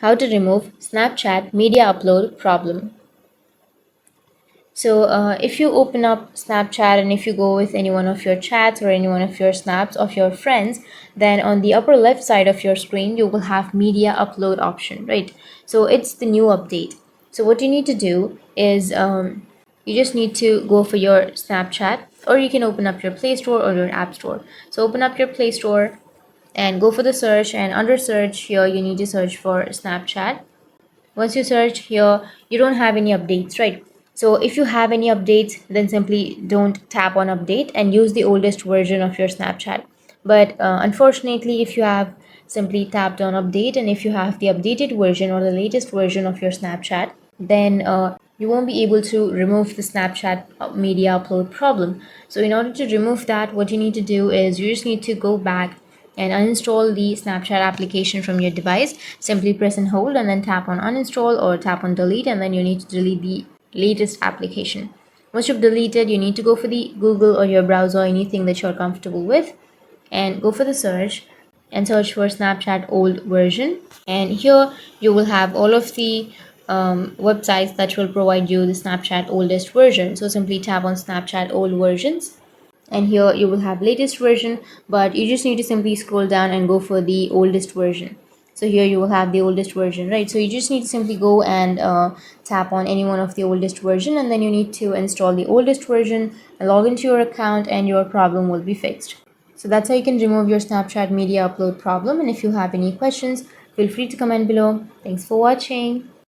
How to remove Snapchat media upload problem. So if you open up Snapchat and if you go with any one of your chats or any one of your snaps of your friends, then on the upper left side of your screen, you will have media upload option, right? So it's the new update. So what you need to do is you just need to go for your Snapchat, or you can open up your Play Store or your App Store. So open up your Play Store and go for the search, and under search here you need to search for Snapchat. Once you search here, you don't have any updates, right? So if you have any updates, then simply don't tap on update and use the oldest version of your Snapchat. But unfortunately, if you have simply tapped on update and if you have the updated version or the latest version of your Snapchat, then you won't be able to remove the Snapchat media upload problem. So in order to remove that, what you need to do is you just need to go back and uninstall the Snapchat application from your device. Simply press and hold and then tap on uninstall or tap on delete, and then you need to delete the latest application. Once you've deleted, you need to go for the Google or your browser, anything that you're comfortable with, and go for the search and search for Snapchat old version. And here you will have all of the websites that will provide you the Snapchat oldest version. So simply tap on Snapchat old versions, and here you will have latest version, but you just need to simply scroll down and go for the oldest version. So here you will have the oldest version, right? So you just need to simply go and tap on any one of the oldest version, and then you need to install the oldest version and log into your account, and your problem will be fixed. So that's how you can remove your Snapchat media upload problem. And if you have any questions, feel free to comment below. Thanks for watching.